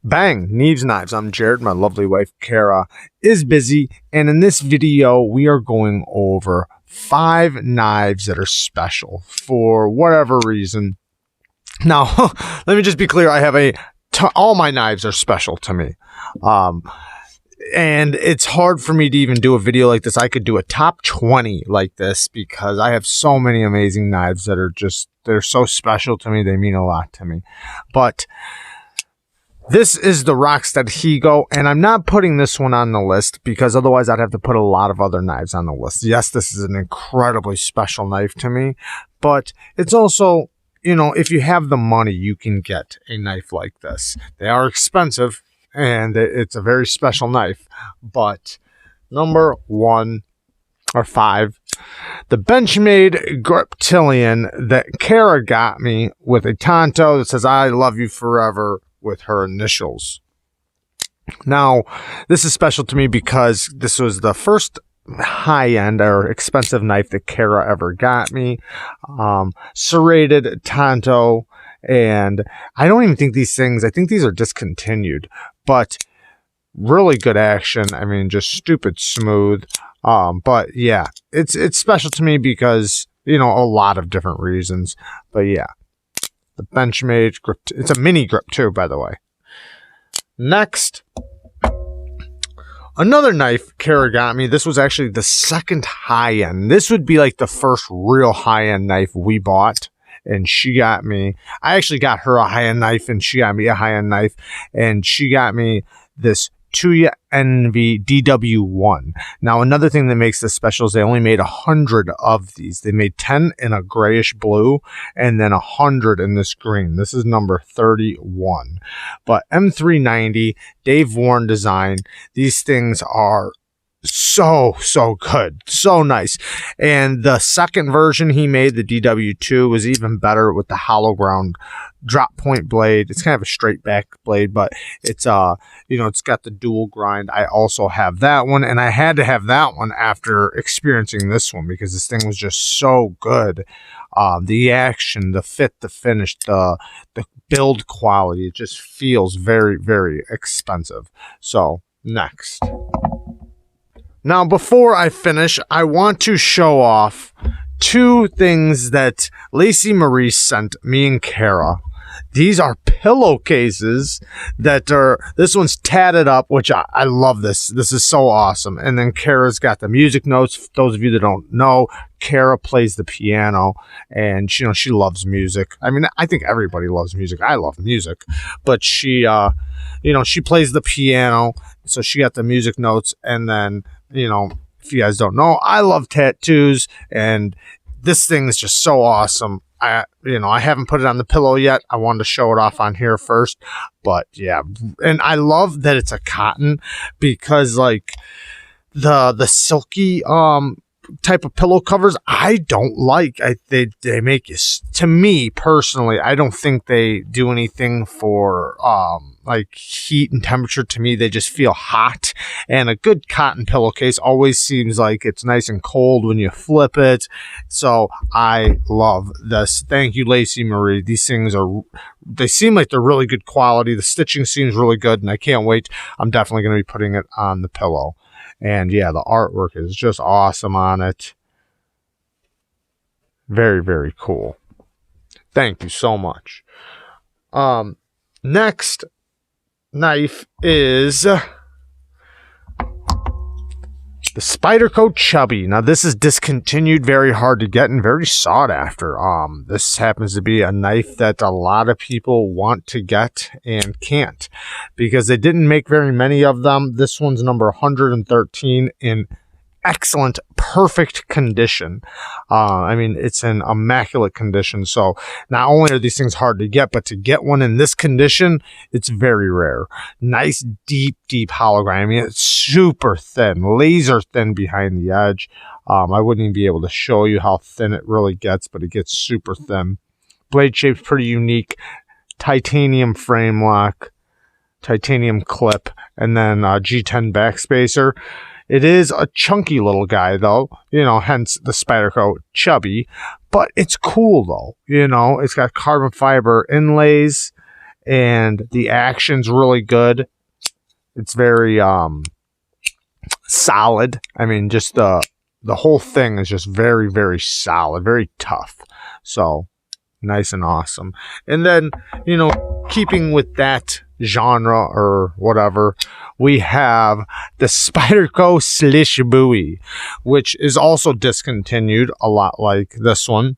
Bang! Neves Knives. I'm Jared. My lovely wife, Kara, is busy. And in this video, we are going over 5 knives that are special for whatever reason. Now, let me just be clear. I have all my knives are special to me. And it's hard for me to even do a video like this. I could do a top 20 like this because I have so many amazing knives that are they're so special to me. They mean a lot to me. But this is the Rockstead Higo, and I'm not putting this one on the list because otherwise I'd have to put a lot of other knives on the list. Yes, this is an incredibly special knife to me, but it's also, you know, if you have the money, you can get a knife like this. They are expensive, and it's a very special knife. But number 1 or 5, the Benchmade Griptilian that Kara got me with a Tonto that says, "I love you forever," with her initials. Now, this is special to me because this was the first high-end or expensive knife that Kara ever got me. Serrated Tonto, and I don't even think these things, I think these are discontinued, but really good action. I mean, just stupid smooth. But yeah, it's special to me because, you know, a lot of different reasons. But yeah, the Benchmade grip. It's a mini grip too, by the way. Next, another knife Kara got me. This was actually the second high-end. This would be like the first real high-end knife we bought. And she got me, I actually got her a high-end knife, and she got me a high-end knife. And she got me this Twosun Envy DW1. Now, another thing that makes this special is they only made 100 of these. They made 10 in a grayish blue and then 100 in this green. This is number 31. But M390, Dave Warren design. These things are so good, so nice. And the second version he made, the DW2, was even better with the hollow ground drop point blade. It's kind of a straight back blade, but it's you know, it's got the dual grind. I also have that one, and I had to have that one after experiencing this one because this thing was just so good. The action, the fit, the finish, the build quality, it just feels very expensive. So next. Now, before I finish, I want to show off 2 things that Lacey Marie sent me and Kara. These are pillowcases that are, this one's tatted up, which I love this. This is so awesome. And then Kara's got the music notes. Those of you that don't know, Kara plays the piano, and she, you know, she loves music. I mean, I think everybody loves music. I love music, but she, you know, she plays the piano, so she got the music notes. And then, you know, if you guys don't know, I love tattoos, and this thing is just so awesome. You know, I haven't put it on the pillow yet. I wanted to show it off on here first, but yeah. And I love that it's a cotton because, like, the silky type of pillow covers I don't like. They make you, to me personally, I don't think they do anything for like heat and temperature. To me, they just feel hot, and a good cotton pillowcase always seems like it's nice and cold when you flip it. So I love this. Thank you, Lacey Marie. These things they seem like they're really good quality. The stitching seems really good, and I can't wait. I'm definitely going to be putting it on the pillow. And yeah, the artwork is just awesome on it. Very cool. Thank you so much. Next knife is the Spyderco Chubby. Now, this is discontinued, very hard to get, and very sought after. This happens to be a knife that a lot of people want to get and can't because they didn't make very many of them. This one's number 113 in excellent, perfect condition. I mean, it's in immaculate condition. So not only are these things hard to get, but to get one in this condition, it's very rare. Nice, deep hologram. I mean, it's super thin, laser thin behind the edge. I wouldn't even be able to show you how thin it really gets, but it gets super thin. Blade shape's pretty unique. Titanium frame lock, titanium clip, and then G10 backspacer. It is a chunky little guy, though, you know, hence the Spyderco Chubby, but it's cool, though, you know, it's got carbon fiber inlays, and the action's really good. It's very solid. I mean, just the whole thing is just very, very solid, very tough. So nice and awesome. And then, you know, keeping with that genre or whatever, we have the Spyderco Slash Buoy, which is also discontinued, a lot like this one,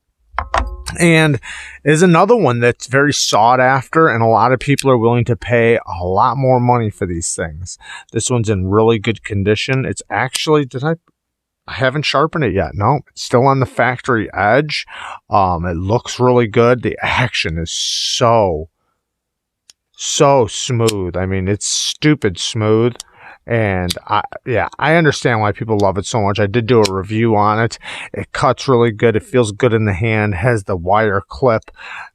and is another one that's very sought after, and a lot of people are willing to pay a lot more money for these things. This one's in really good condition. It's actually, I haven't sharpened it yet. No, it's still on the factory edge. It looks really good. The action is so smooth. I mean, it's stupid smooth. And I understand why people love it so much. I did do a review on it. It cuts really good. It feels good in the hand. Has the wire clip.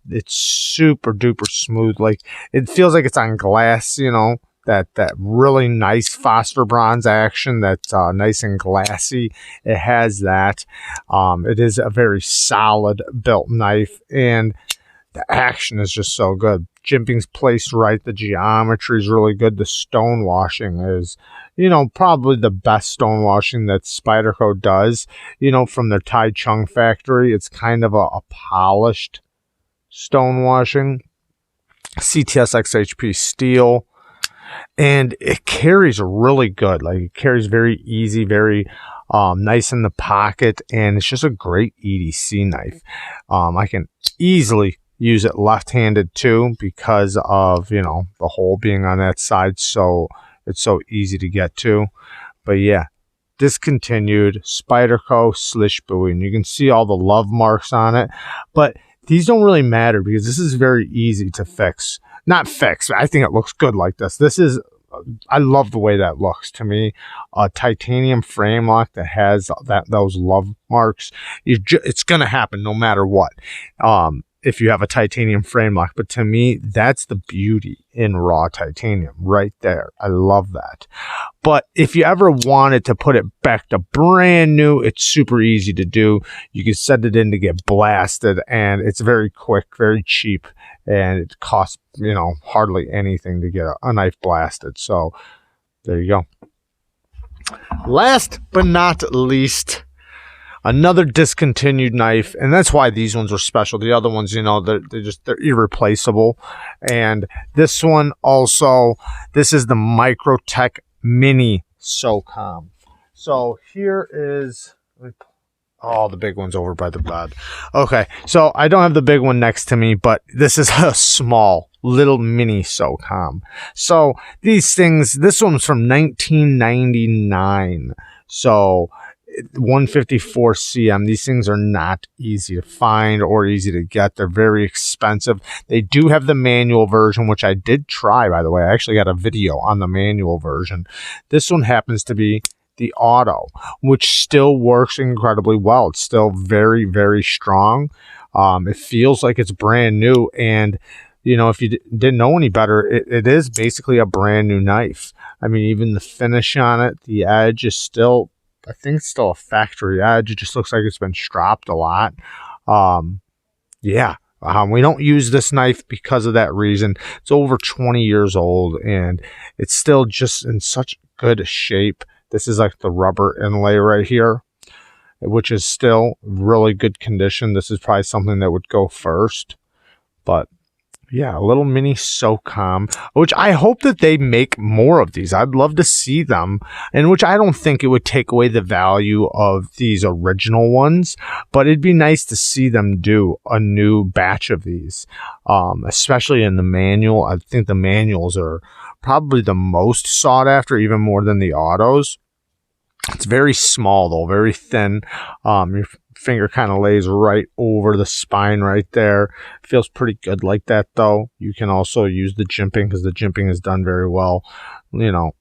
It's super duper smooth. Like, it feels like it's on glass, you know. That really nice phosphor bronze action that's nice and glassy. It has that. It is a very solid built knife, and the action is just so good. Jimping's placed right. The geometry is really good. The stone washing is, you know, probably the best stone washing that Spyderco does. You know, from their Taichung factory, it's kind of a polished stone washing. CTS XHP steel. And it carries really good. Like, it carries very easy, very nice in the pocket, and it's just a great EDC knife. I can easily use it left-handed too, because of, you know, the hole being on that side, so it's so easy to get to. But yeah, discontinued Spyderco Slash Buoy, and you can see all the love marks on it, but these don't really matter because this is very easy to fix. Not fix. I think it looks good like this. This is, I love the way that looks to me. A titanium frame lock that has those love marks. It's going to happen no matter what. If you have a titanium frame lock. But to me, that's the beauty in raw titanium right there. I love that. But if you ever wanted to put it back to brand new, it's super easy to do. You can set it in to get blasted, and it's very quick, very cheap, and it costs, you know, hardly anything to get a knife blasted. So there you go. Last but not least, another discontinued knife, and that's why these ones are special. The other ones, you know, they're irreplaceable. And this one also, this is the Microtech Mini SOCOM. So here is, oh, the big one's over by the bed. Okay, so I don't have the big one next to me, but this is a small little mini SOCOM. So these things, this one's from 1999. So 154 cm. These things are not easy to find or easy to get. They're very expensive. They do have the manual version, which I did try, by the way. I actually got a video on the manual version. This one happens to be the auto, which still works incredibly well. It's still very, very strong. It feels like it's brand new, and you know, if you didn't know any better, it is basically a brand new knife. I mean, even the finish on it, the edge is still, I think it's still a factory edge. It just looks like it's been stropped a lot. We don't use this knife because of that reason. It's over 20 years old, and it's still just in such good shape. This is like the rubber inlay right here, which is still really good condition. This is probably something that would go first. But yeah, a little mini SOCOM, which I hope that they make more of these. I'd love to see them, and which I don't think it would take away the value of these original ones, but it'd be nice to see them do a new batch of these, especially in the manual. I think the manuals are probably the most sought after, even more than the autos. It's very small though, very thin. Your finger kind of lays right over the spine right there. Feels pretty good like that though. You can also use the jimping because the jimping is done very well, you know.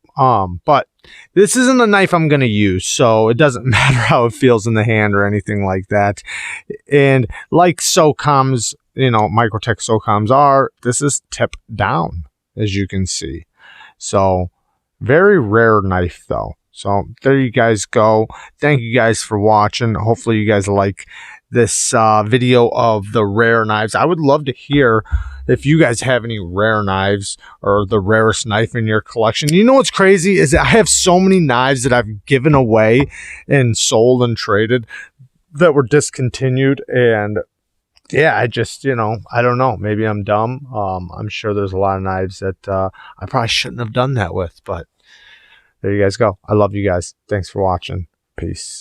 But this isn't a knife I'm going to use, so it doesn't matter how it feels in the hand or anything like that. And like SOCOMs, you know, Microtech SOCOMs are, this is tip down, as you can see. So very rare knife though. So there you guys go. Thank you guys for watching. Hopefully you guys like this video of the rare knives. I would love to hear if you guys have any rare knives or the rarest knife in your collection. You know what's crazy is that I have so many knives that I've given away and sold and traded that were discontinued. And yeah, I just, you know, I don't know. Maybe I'm dumb. I'm sure there's a lot of knives that I probably shouldn't have done that with. But there you guys go. I love you guys. Thanks for watching. Peace.